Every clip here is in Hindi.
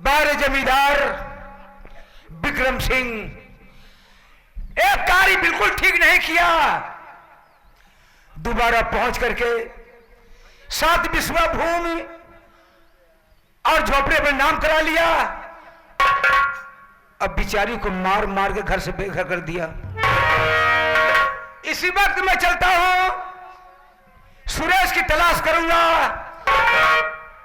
बारे जमींदार विक्रम सिंह एक कार्य बिल्कुल ठीक नहीं किया। दोबारा पहुंच करके 7 बिस्वा भूमि और झोपड़े पर नाम करा लिया। अब बिचारी को मार मार के घर से बेघर कर दिया। इसी वक्त मैं चलता हूं, सुरेश की तलाश करूंगा।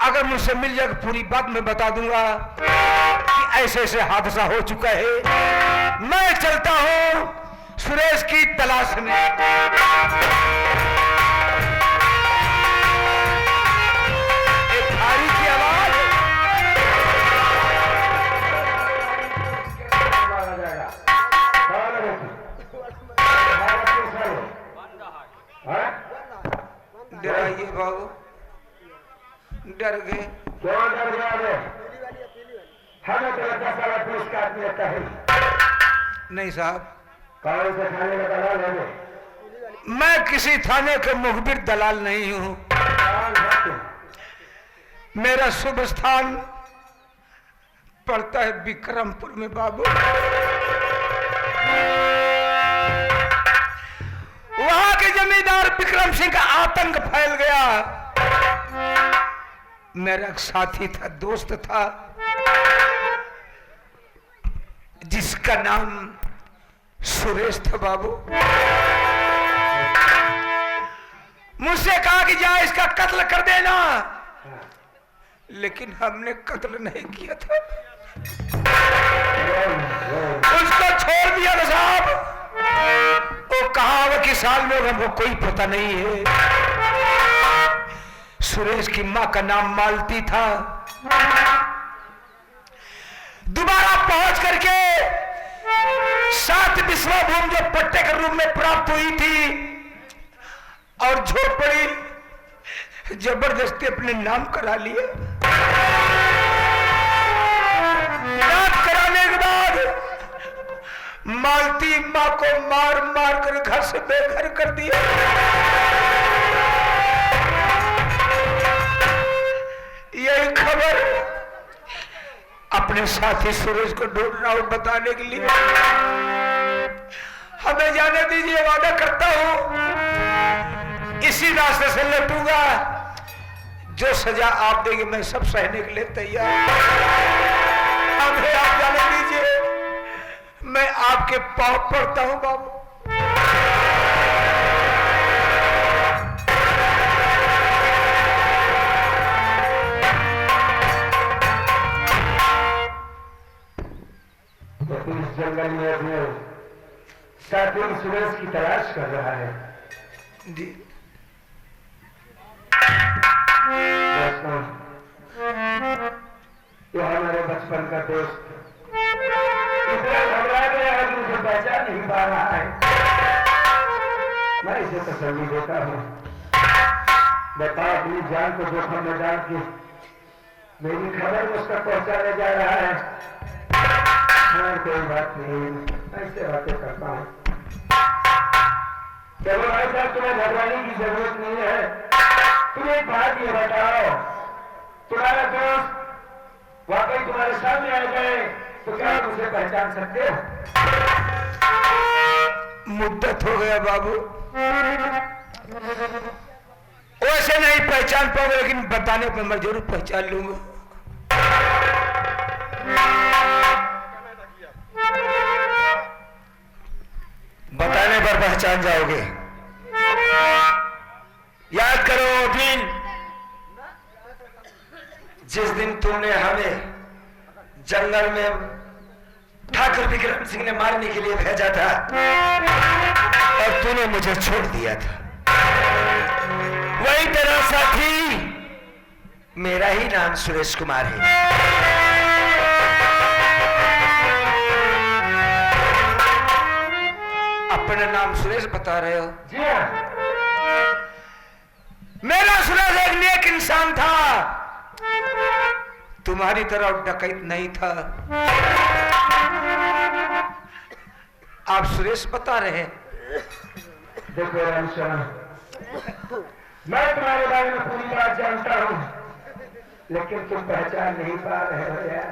अगर मुझसे मिल जाएगा पूरी बात मैं बता दूंगा कि ऐसे ऐसे हादसा हो चुका है। मैं चलता हूं सुरेश की तलाश में। एक भारी की आवाज डराइए बाबू, डर गए। क्यों डर गया? हमें तो लगता सारा पुलिस का आदमी लगता है। नहीं साहब, कौन से थाने का दलाल है? मैं किसी थाने के मुखबिर दलाल नहीं हूं। मेरा शुभ स्थान पड़ता है विक्रमपुर में बाबू। वहां के जमींदार विक्रम सिंह का आतंक फैल गया। मेरा एक साथी था, दोस्त था, जिसका नाम सुरेश था बाबू। मुझसे कहा कि जा इसका कत्ल कर देना, लेकिन हमने कत्ल नहीं किया था, उसको छोड़ दिया था साहब। वो कहा कि साल में हमको कोई पता नहीं है। सुरेश की मां का नाम मालती था। दोबारा पहुंच करके 7 बिस्वा भूमि जो पट्टे के रूप में प्राप्त हुई थी और झोपड़ी जबरदस्ती अपने नाम करा लिया। नाम कराने के बाद मालती मां को मार मार कर घर से बेघर कर दिया। यही खबर अपने साथी सुरेश को ढूंढ रहा हूं बताने के लिए। हमें जाने दीजिए, वादा करता हूं इसी रास्ते से लौटूंगा। जो सजा आप देंगे मैं सब सहने के लिए तैयार। हमें आप जाने दीजिए, मैं आपके पांव पड़ता हूं बाबू। इस जंगल में अपने साथी सुरेश की तलाश कर रहा है। जी दोस्तों, ये हमारे बचपन का दोस्त इतना घबरा गया है, मुझे पहचान नहीं पा रहा है। मैं इसे तसल्ली देता हूँ। बता अपनी जान को जोखिम में डाल के मेरी खबर उस तक पहुंचाने जा रहा है। हाँ, कोई बात नहीं, ऐसे बातें करता हूँ। चलो भाई साहब, तुम्हें घबराने की जरूरत नहीं है। तुम एक बात ये बताओ, तुम्हारा दोस्त वाकई तुम्हारे सामने आ गए तो क्या आप उसे पहचान सकते हो? मुद्दत हो गया बाबू, वैसे नहीं पहचान पाऊंगा, लेकिन बताने पर मैं जरूर पहचान लूंगा। बताने पर पहचान जाओगे। याद करो वो दिन जिस दिन तुमने हमें जंगल में ठाकुर विक्रम सिंह ने मारने के लिए भेजा था और तूने मुझे छोड़ दिया था। वही तेरा साथी, मेरा ही नाम सुरेश कुमार है। अपना नाम सुरेश बता रहे हो? जी हाँ। मेरा सुरेश एक नेक इंसान था, तुम्हारी तरह डकैत नहीं था। आप सुरेश बता रहे हैं? देखो रामचरण, मैं तुम्हारे बारे में पूरी बात जानता हूँ। लेकिन तुम पहचान नहीं पा रहे हो यार।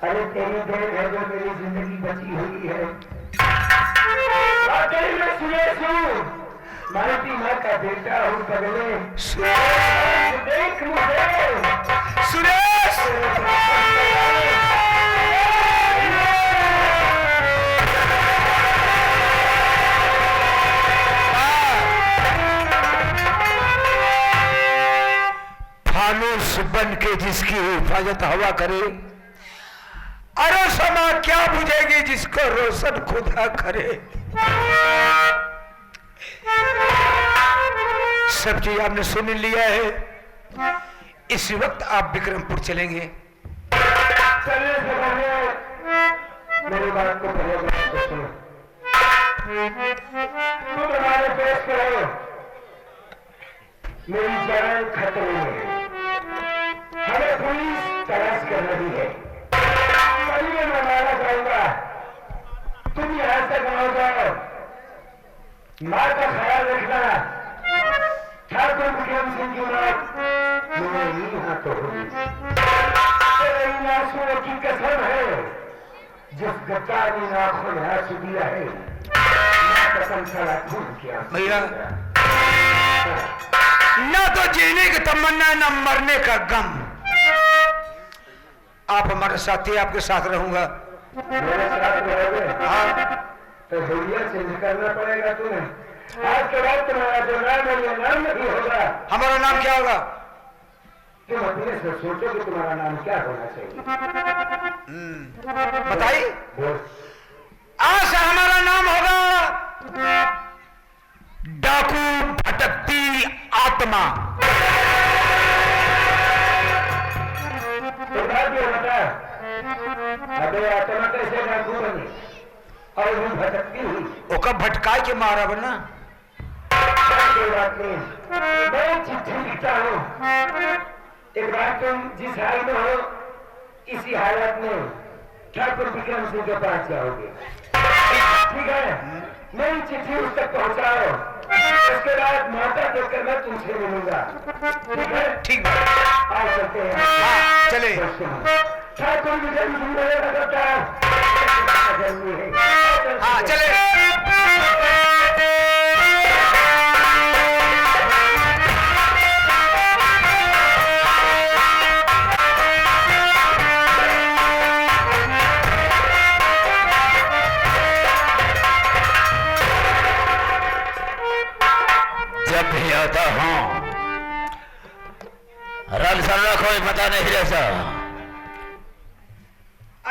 अरे तेरी देन है जो मेरी जिंदगी बची हुई है। वाकई में सुरेश हूँ, मालती माँ का बेटा हूँ पगले। देख मुझे सुरेश, फानूस बन के जिसकी हिफाजत हवा करे, अरे समा क्या बुझेगी जिसको रोशन खुदा करे। सब चीज आपने सुन लिया है। इसी वक्त आप विक्रमपुर चलेंगे। चलने से पहले मेरी बात को पहले सुनो। तुम हमारे पेश करो, मेरी जान खतरे में है। हमें पुलिस तलाश कर रही है। कल मैं मारा जाऊंगा, तुम यहां से गाँव जाओ। माँ का ख्याल रखना। ठाकुर विक्रम सिंह की मौत मेरे ही हाथों होगी। इन आंसुओं की कसम है, जिस गद्दार ने आंखों में आंसू दिया है, मैं कसम सारा खून किया। भैया, न तो जीने की तमन्ना न मरने का गम। आप हमारे साथी, आपके साथ रहूंगा। मेरे साथ रहोगे? हाँ, तो हुलिया चेंज करना पड़ेगा तुम्हें। आज के बाद तुम्हारा जो नाम है ये नाम नहीं होगा। हमारा नाम क्या होगा? तुम अपने से सोचो कि तुम्हारा नाम क्या होना चाहिए। बताइए। आज से हमारा नाम होगा डाकू भटकती आत्मा। तो बता, अबे आत्मा कैसे डाकू बनी और वो भटकती हुई? वो कब भटकाए के मारा बना? कोई बात नहीं, मैं चिट्ठी लिखता हूँ। एक बार तुम जिस हाल में हो, इसी हालत में ठाकुर विक्रम सिंह के पास जाओगे। ठीक है? मेरी चिट्ठी उस तक पहुँचाओ। उसके बाद मौका देखकर मैं तुमसे मिलूंगा। ठीक है? ठीक है, आज चलते हैं। हाँ चले। ठाकुर विक्रम सिंह लगता है। हाँ चले। जब भी आता हूं रल सरला कोई पता नहीं रहता।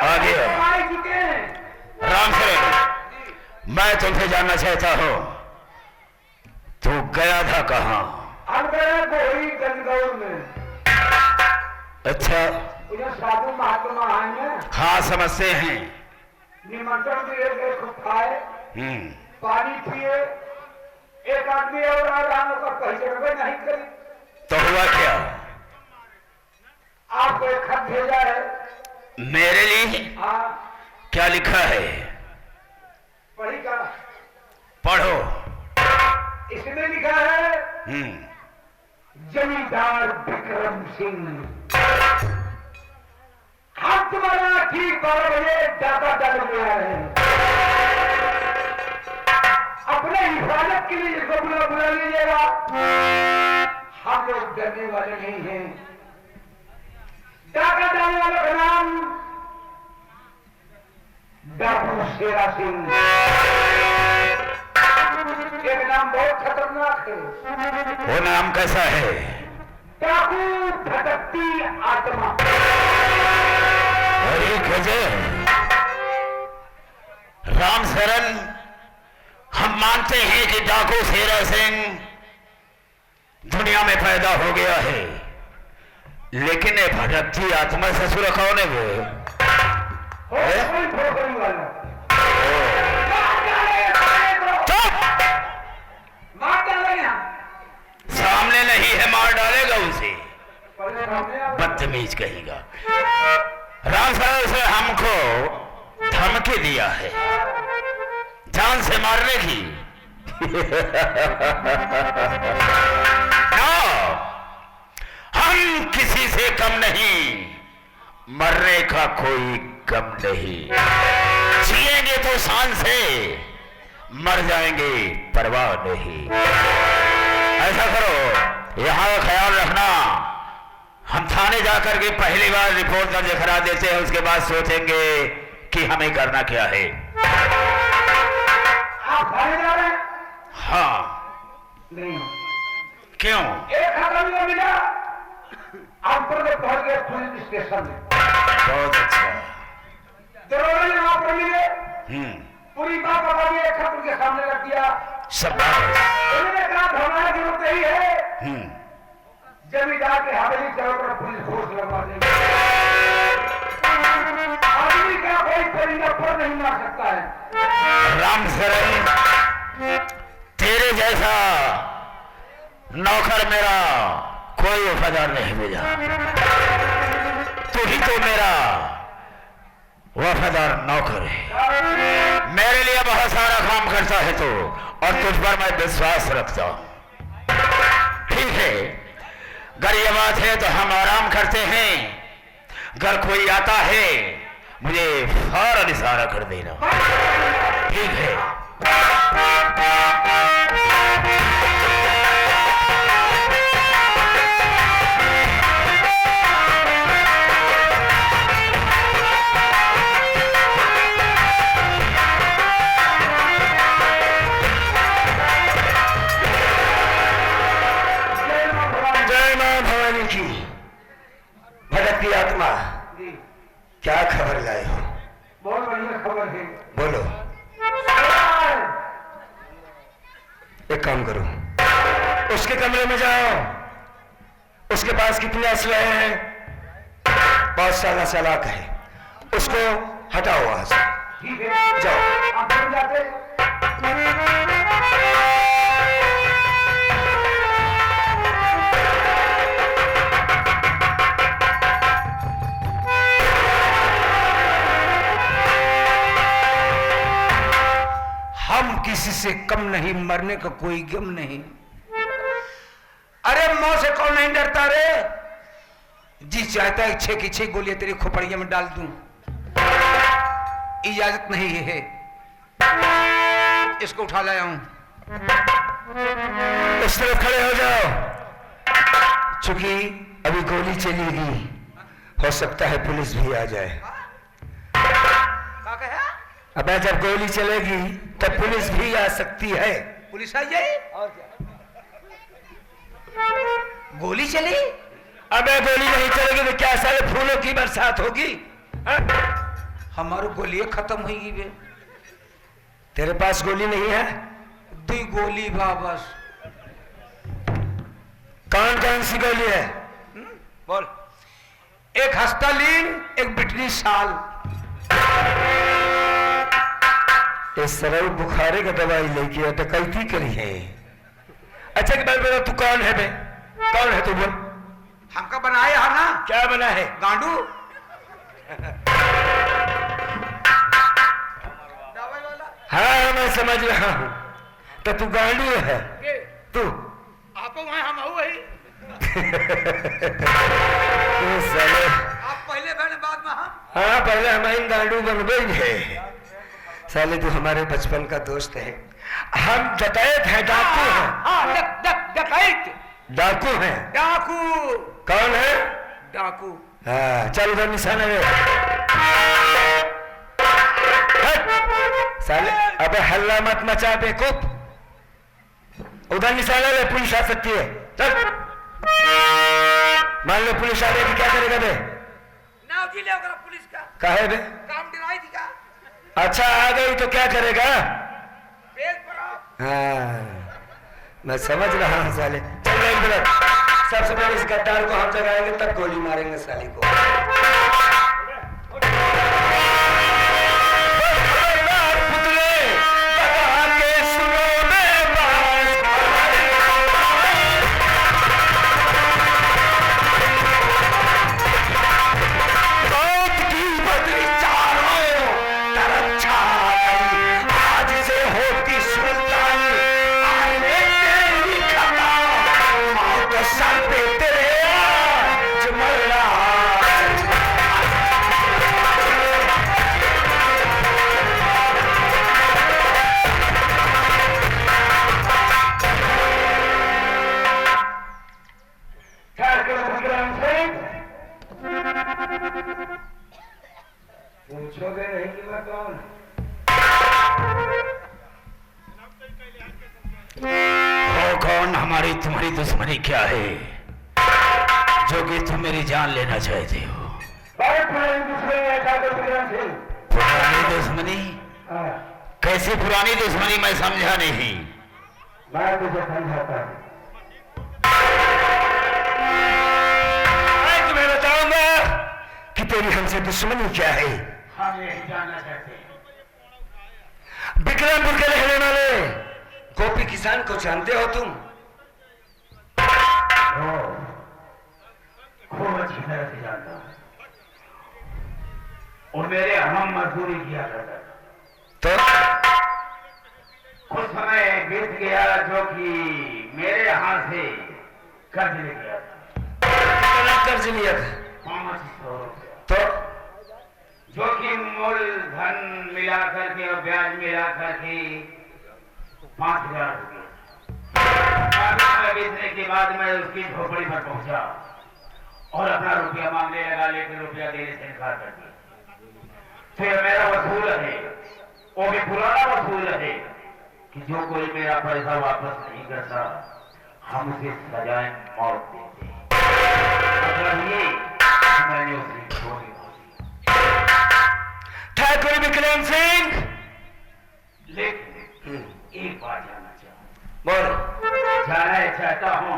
आगे राम शरण, मैं तुमसे जानना चाहता हूं, तू गया था कहाँ? हम गए गोरी गंगौर में। अच्छा, उधर साधु महात्मा आए, हाँ समझते हैं। निमंत्रण दिए गए, खूब खाए, पानी पिए। एक आदमी और आराम का पहचान नहीं करी। तो हुआ क्या? आपको एक खत भेजा है मेरे लिए? हाँ। क्या लिखा है? पढ़ी का? पढ़ो। इसमें लिखा है, जमींदार विक्रम सिंह, हम तुम्हारा ठीक 12 बजे डाका डालने में आ रहे हैं। अपने हिफाजत के लिए इसको बुला लीजिएगा। हम लोग डरने वाले नहीं हैं। डाका डालने वाले का नाम डाकू शेरा सिंह। एक नाम बहुत खतरनाक है। वो नाम कैसा है? डाकू भटकती आत्मा। अरे गजब! राम शरण, हम मानते हैं कि डाकू शेरा सिंह दुनिया में पैदा हो गया है, लेकिन ये भटकती आत्मा ससुर कौन है वो? सामने नहीं है, मार डालेगा उसे। बदतमीज कहेगा। राम शरण से हमको धमकी दिया है जान से मारने की। हम हम किसी से कम नहीं, मरने का कोई गम नहीं। जिएंगे तो शान से, मर जाएंगे परवाह नहीं। ऐसा करो, यहाँ का ख्याल रखना। हम थाने जाकर के पहली बार रिपोर्ट दर्ज करा देते हैं, उसके बाद सोचेंगे कि हमें करना क्या है। आप थाने जा रहे हैं? हाँ। नहीं। क्यों? एक आदमी को मिला, आप पर पहुंच गए पुलिस स्टेशन में। बहुत अच्छा। दरोगा ने वहां पर मिले, पूरी बात बता दी, एक खत उनके सामने रख दिया। शाबाश। उन्होंने कहा हमारा जरूरत नहीं है, जमींदार के हवेली चलो कर पुलिस फोर्स लगवा देंगे। आदमी का कोई परिंदा पर नहीं मार सकता है। राम शरण, तेरे जैसा नौकर मेरा कोई वफादार नहीं मिला। तू ही तो मेरा वफादार नौकर है। मेरे लिए बहुत सारा काम करता है तू, और तुझ पर मैं विश्वास रखता हूं। ठीक है, अगर ये बात है तो हम आराम करते हैं। अगर कोई आता है मुझे फौरन इशारा कर देना। ठीक है। भटकती आत्मा, क्या खबर लाए हो? बहुत बढ़िया खबर है। बोलो। एक काम करो, उसके कमरे में जाओ, उसके पास कितने असलहे हैं? बहुत सारा चालाक है, उसको हटाओ वहां से। ठीक है, जाओ। आप बन जाते। हम किसी से कम नहीं, मरने का कोई गम नहीं। अरे मौत से कौन नहीं डरता रे? जी चाहता है 6 की 6 गोलियां तेरी खोपड़िया में डाल दूं, इजाजत नहीं है। इसको उठा लाया हूं। इस तरफ खड़े हो जाओ, चूंकि अभी गोली चलेगी, हो सकता है पुलिस भी आ जाए। अब जब गोली चलेगी तब पुलिस भी आ सकती है। पुलिस आ जाए और क्या? गोली चली? अबे गोली नहीं चलेगी तो क्या सारे फूलों की बरसात होगी? हमारी गोली खत्म होगी बे। तेरे पास गोली नहीं है? 2 गोली बस। कौन कौन सी गोली है? बोल। एक हस्तालीन, एक बिटनी साल। इस तरह बुखारे का दवाई लेके डकैती करी है। अच्छा कि भाई मेरा तू कौन है बे? कौन है तू? बोल। हमका बनाया है ना? क्या बना है? गांडू। हाँ मैं समझ रहा हूँ, तो तू गांडू है तू? आपको वहां हम वही। आप पहले बने बाद में हम? हाँ पहले हमारी गांडू बन गई है। साले तू हमारे बचपन का दोस्त है। हम डकैत हैं, डाकू हैं। डकैत? डाकू हैं। डाकू? कौन है? डाकू। हाँ चल उधर निशाना ले। साले अबे हल्ला मत मचा बेवकूफ, उधर निशाना ले, पुलिस आ सकती है। चल। मान लो पुलिस आ गई, क्या करेगा बे? नाव जी ले पुलिस का। काहे बे? काम डिराई थी का। अच्छा आ गई तो क्या करेगा? हाँ मैं समझ रहा हूँ साले। चल एक मिनट, सबसे पहले इस गद्दार को हम जगाएंगे, तब गोली मारेंगे साले को। पूछोगे नहीं कि मैं कौन? हो कौन? हमारी तुम्हारी दुश्मनी क्या है जो कि तुम मेरी जान लेना चाहते हो? बहुत पुरानी दुश्मनी है ठाकुर विक्रम सिंह। पुरानी दुश्मनी? हाँ, कैसी पुरानी दुश्मनी? मैं समझा नहीं। मैं तुझे समझाता हूँ। मैं तुम्हें बताऊंगा कि तेरी हमसे दुश्मनी क्या है। हम यही जानना चाहते हैं। विक्रमपुर के रहने वाले गोपी किसान को जानते हो तुम? खूब अच्छी तरह से जानता हूँ। और मेरे हम मजदूरी किया करता था। तो कुछ समय बीत गया जो कि मेरे यहाँ से कर्ज ले गया था। कितना कर्ज लिया था? 500 रुपया। तो जो कि मूलधन मिला करके और ब्याज मिला करके 5000 रुपये। बेचने के बाद मैं उसकी झोपड़ी पर पहुंचा और अपना रुपया मांगने लगा, लेकिन रुपया देने से इनकार कर दिया। फिर मेरा वसूल है, वो भी पुराना वसूल है कि जो कोई मेरा पैसा वापस नहीं करता हम उसे सजाए मौत देते हैं। मतलब ये मैंने उसे छोड़ी। ठाकुर विक्रम सिंह, लेकिन एक बात जानना चाहूँ। बोल। जानना चाहता हूँ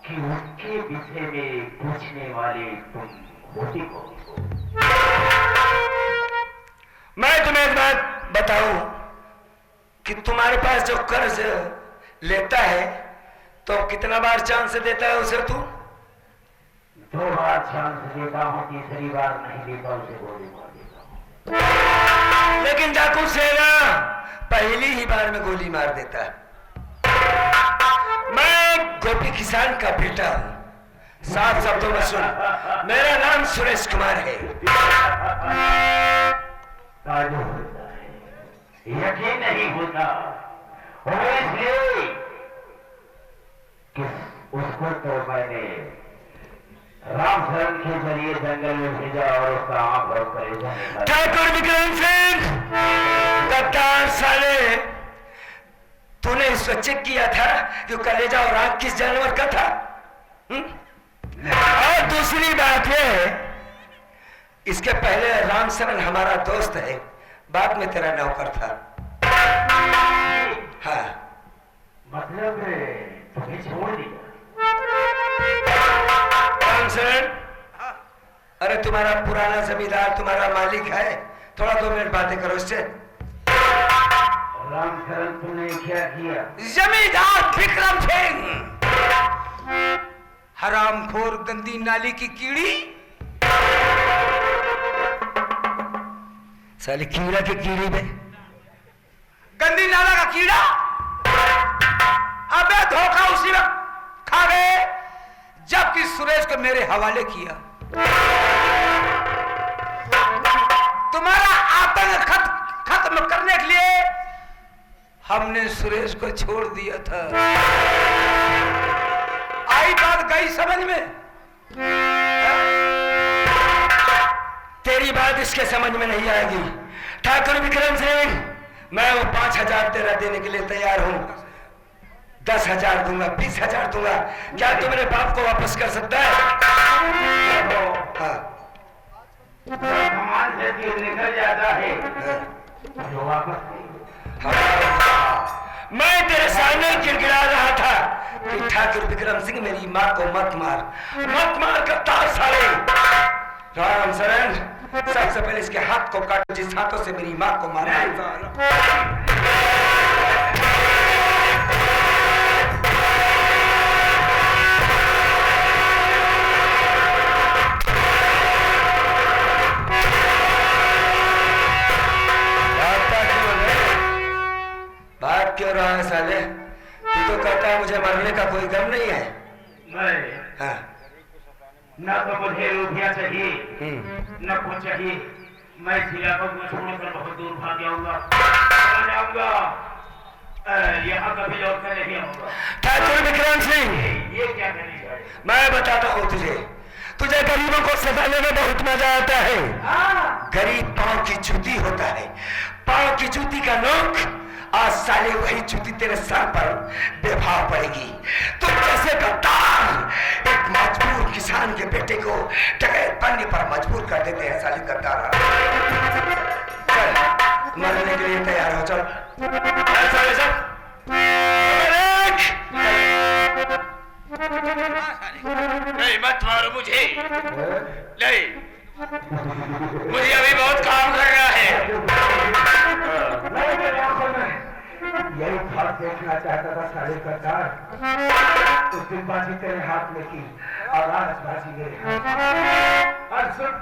कि उसके विषय में पूछने वाले तुम होती हो? मैं तुम्हें एक बात बताऊं कि तुम्हारे पास जो कर्ज लेता है तो कितना बार चांस देता है उसे तू? 2 बार चांस देता हूँ, तीसरी बार नहीं देता, उसे गोली मार देता हूँ। लेकिन डाकू सेना पहली ही बार में गोली मार देता है। मैं गोपी किसान का बेटा हूं। साफ शब्दों में सुन, मेरा नाम सुरेश कुमार है। ताजुब होता है, यकीन नहीं होता, और इसलिए कि उसको तो मैंने रामचरण के जरिए जंगल में भेजा और उसका आंख और कलेजा निकाला। ठाकुर विक्रम सिंह, गद्दार साले, तूने इसको चेक किया था कि कलेजा और आंख किस जानवर का था? और दूसरी बात यह है, इसके पहले रामचरण हमारा दोस्त है, बाद में तेरा नौकर था। हाँ, मतलब तुम्हें छोड़ दिया? रामचरण, अरे तुम्हारा पुराना जमींदार तुम्हारा मालिक है, थोड़ा 2 मिनट बातें करो इससे। रामचरण तूने क्या किया? जमींदार विक्रम सिंह, हरामखोर गंदी नाली की कीड़ी, साले कीड़ा के कीड़ी में गंदी नाला का कीड़ा। अबे धोखा उसी वक्त खा गए जबकि सुरेश को मेरे हवाले किया। तुम्हारा आतंक खत्म करने के लिए हमने सुरेश को छोड़ दिया था। आई बात गई समझ में? तेरी बात इसके समझ में नहीं आएगी। ठाकुर विक्रम सिंह, मैं वो 5000 तेरा देने के लिए तैयार हूं। 10,000 दूंगा, 20,000 दूंगा। क्या तू मेरे बाप को वापस कर सकता है? हाँ। सामान से निकल जाता है जो वापस नहीं। मैं तेरे सामने गिड़गिड़ा रहा था कि ठाकुर विक्रम सिंह मेरी माँ को मत मार करता साले। रामचरण, सबसे पहले इसके हाथ को काटो जिस हाथों से मेरी माँ को मारा। भाग क्यों रहा है साले? तू तो कहता है मुझे मरने का कोई गम नहीं है। नहीं, हाँ। न तो मुझे रुपया चाहिए, न कुछ चाहिए। मैं इस इलाकों को छोड़कर बहुत दूर भाग जाऊंगा, यहाँ कभी लौट कर नहीं आऊंगा। ठाकुर विक्रम सिंह, ये क्या करने जाए? मैं बताता हूँ तुझे, तुझे गरीबों को सताने में बहुत मजा आता है। हाँ। गरीब पांव की जूती होता है, पांव की जूती का नोक। आज साले वही जूती तेरे सर पर बेभाव पड़ेगी। तुम कैसे गद्दार एक मजबूर किसान के बेटे को डकैत बनने पर मजबूर कर देते हैं साले गद्दार। चल मरने के लिए तैयार हो, चल साले सब। नहीं मत मारो मुझे, नहीं मुझे अभी बहुत काम करना है। मैं मेरी आंखों में यही फल देखना चाहता था साले गद्दार। उस दिन बाजी तेरे हाथ में की और आज बाजी मेरे हाथ। और सुन,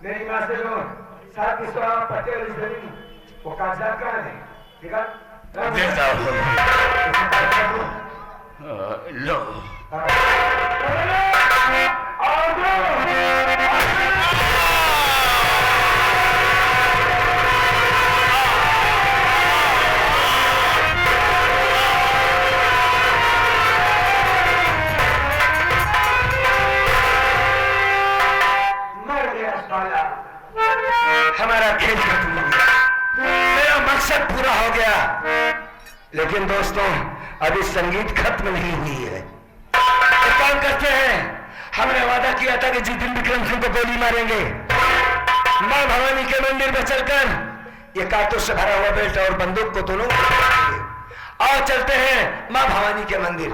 मेरी माँ से जो 7 पट्टे वाली जमीन, वो कागजात कहाँ है? देता हूँ। लो हमारा खेल खत्म हो गया, मेरा मकसद पूरा हो गया। लेकिन दोस्तों अभी संगीत खत्म नहीं हुई है। एक काम करते हैं, हमने वादा किया था कि जिस दिन विक्रम सिंह को गोली मारेंगे, मां भवानी के मंदिर में चलकर ये कारतूस से भरा हुआ बेल्ट और बंदूक को दोनों आओ चलते हैं मां भवानी के मंदिर।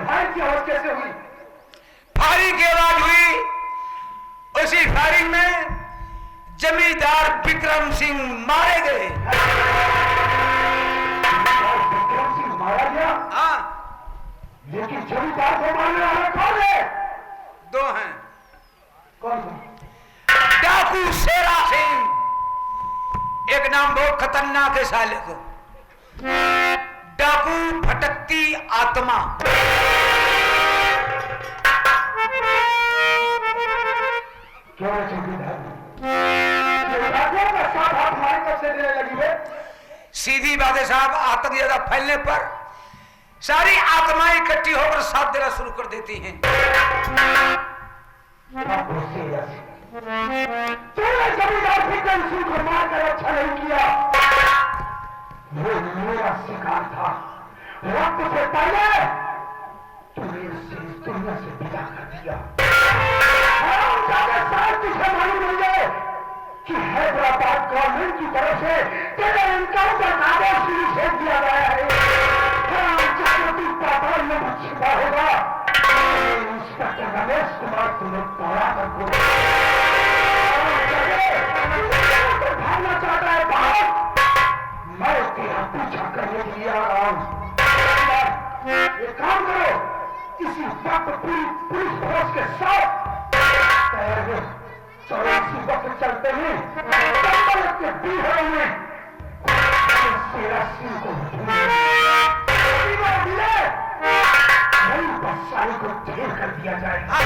फायरिंग की आवाज कैसे हुई? फायरिंग की आवाज हुई, उसी फायरिंग में जमींदार विक्रम सिंह मारे गए। विक्रम सिंह मारा गया? हाँ, लेकिन जमींदार को मारने वाले कौन है? 2 हैं। कौन? डाकू शेरा सिंह, एक नाम बहुत खतरनाक है साले को, डाकू भटकती आत्मा। क्या जमींदार का साथ हाथ हमारे कब से देने लगी है? सीधी बात है साहब, आतंक ज्यादा फैलने पर सारी आत्माएं इकट्ठी होकर साथ देना शुरू कर देती हैं। तूने जमींदार विक्रम सिंह को मारकर अच्छा नहीं किया। वो मेरा शिकार था। वक्त से पहले तूने उसे इस दुनिया से विदा कर दिया। तुझे मालूम नहीं है कि हैदराबाद गवर्नमेंट की तरफ से तेरे एनकाउंटर का आदेश निषेध दिया गया है। पाताल में छिपा होगा। इंस्पेक्टर रमेश कुमार तुम्हें तोड़ा कर भागना चाहता है बाहर। मैं तेरा पीछा करने के लिए आ रहा हूं। एक काम करो, इसी वक्त पूरी पुलिस फोर्स के साथ तैयार हो। चलो इसी वक्त चलते हैं जंगल के बीहड़ में शेरा सिंह को साली को ढेर कर दिया जाएगा।